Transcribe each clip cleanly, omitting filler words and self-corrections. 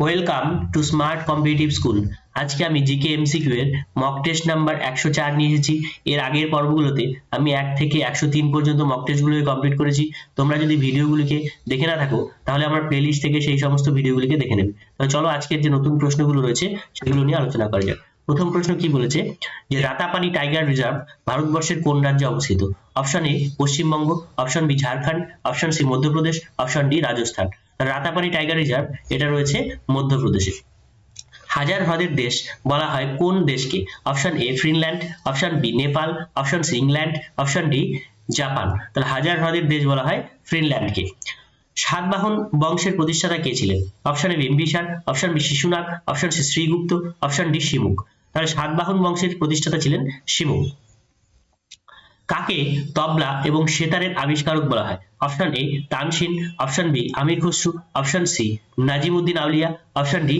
Welcome to smart competitive school. আজকে আমি GK MCQ এর মক টেস্ট নাম্বার 104 নিয়ে এসেছি। এর আগের পর্বগুলোতে আমি 1 থেকে 103 পর্যন্ত মক টেস্টগুলোকে কমপ্লিট করেছি। তোমরা যদি ভিডিওগুলিকে দেখে না থাকো তাহলে আমার প্লেলিস্ট থেকে সেই সমস্ত ভিডিওগুলিকে দেখে নেবে। তাহলে চলো আজকের যে নতুন প্রশ্নগুলো রয়েছে সেগুলো নিয়ে আলোচনা করা যাক। প্রথম প্রশ্ন কি বলেছে যে রাতাপানি টাইগার রিজার্ভ ভারতবর্ষের কোন রাজ্যে অবস্থিত? Option A Paschimbanga, option B Jharkhand, option C Madhya Pradesh, option D Rajasthan. Ratapani tiger reserve এটা রয়েছে মধ্যপ্রদেশে। হাজার হ্রদের দেশ বলা হয় কোন দেশকে? Option A Finland, option B Nepal, option C England, option D Japan. তাহলে হাজার হ্রদের দেশ বলা হয় ফিনল্যান্ডকে। সাতবাহন বংশের প্রতিষ্ঠাতা কে ছিলেন? Option A Bimbisara, option B Shishunaga, option C Srigupta, option D Simuka. তাহলে সাতবাহন বংশের প্রতিষ্ঠাতা ছিলেন শিমুক। কাকে তবলা এবং সেতারের আবিষ্কারক বলা হয়? Option A Tansen, option B Amir Khusrau, option C Nizamuddin Auliya, option D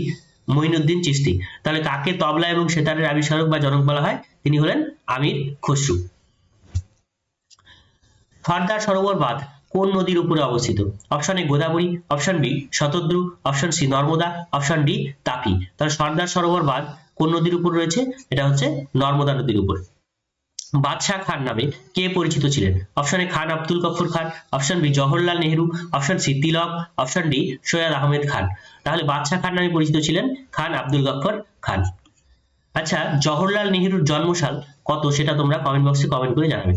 Moinuddin Chishti. তাহলে কাকে তবলা এবং সেতারের আবিষ্কারক বা জনক বলা হয়? তিনি হলেন আমির খসরু। সর্দার সরোবর বাঁধ কোন নদীর উপরে অবস্থিত? Option A Godavari, option B Shatadru, option C Narmada, option D Tapi. তাহলে সর্দার সরোবর বাঁধ কোন নদীর উপর রয়েছে? এটা হচ্ছে নর্মদা নদীর উপর। বাদশাহ খান নামে কে পরিচিত ছিলেন? Option A Khan Abdul Ghaffar Khan, option B Jawaharlal Nehru, option C Tilak, option D Syed Ahmed Khan. তাহলে বাদশাহ খান নামে পরিচিত ছিলেন খান আব্দুল গফর খান। আচ্ছা, জওহরলাল নেহেরুর জন্মসাল কত সেটা তোমরা কমেন্ট বক্সে কমেন্ট করে জানাবে।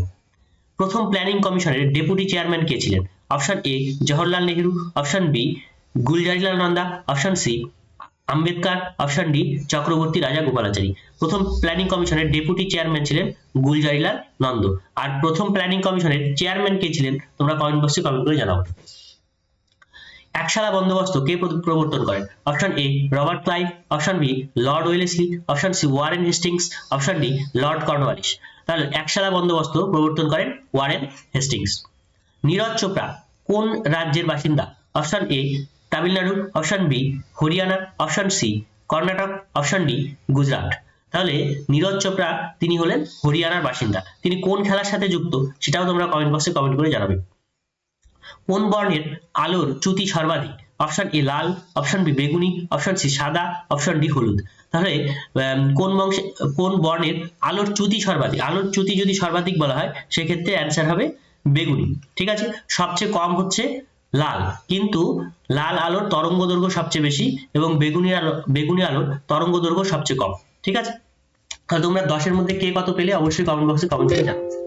প্রথম প্ল্যানিং কমিশনের ডেপুটি চেয়ারম্যান কে ছিলেন? Option A Jawaharlal Nehru, option B Gulzarilal Nanda, option C Ambedkar, option D Chakravarti Raja Gopalachari. প্রথম প্ল্যানিং কমিশনের ডেপুটি চেয়ারম্যান ছিলেন গুলজারিলাল নন্দ। আর প্রথম প্ল্যানিং কমিশনের চেয়ারম্যান কে ছিলেন তোমরা কমেন্ট বক্সে কমেন্ট করে জানাও। একশালা বন্দোবস্ত কে প্রবর্তন করেন? Option A Robert Clive, option B Lord Wellesley, option C Warren Hastings, option D Lord Cornwallis. তাহলে একশালা বন্দোবস্ত প্রবর্তন করেন ওয়ারেন হেস্টিংস। নীরজ চোপড়া কোন রাজ্যের বাসিন্দা? Option A Tamil Nadu, option B Haryana, option C Karnataka, option D Gujarat. তাহলে নীরজ চোপড়া তিনি হলেন হরিয়ানার বাসিন্দা। তিনি কোন খেলার সাথে যুক্ত সেটাও তোমরা কমেন্ট বক্সে কমেন্ট করে জানাবে। কোন বর্ণের আলোর চ্যুতি সর্বাধিক? অপশন এ লাল, অপশন বি বেগুনি, অপশন সি সাদা, অপশন ডি হলুদ। তাহলে কোন বর্ণের আলোর চ্যুতি সর্বাধিক? আলোর চ্যুতি যদি সর্বাধিক বলা হয় সেক্ষেত্রে অ্যান্সার হবে বেগুনি। ঠিক আছে, সবচেয়ে কম হচ্ছে লাল, কিন্তু লাল আলোর তরঙ্গ দৈর্ঘ্য সবচেয়ে বেশি এবং বেগুনি আলোর তরঙ্গ দৈর্ঘ্য সবচেয়ে কম। ঠিক আছে, তাহলে তোমরা 10 এর মধ্যে কে কত পেলে অবশ্যই কমেন্ট বক্সে কমেন্ট করে জানাও।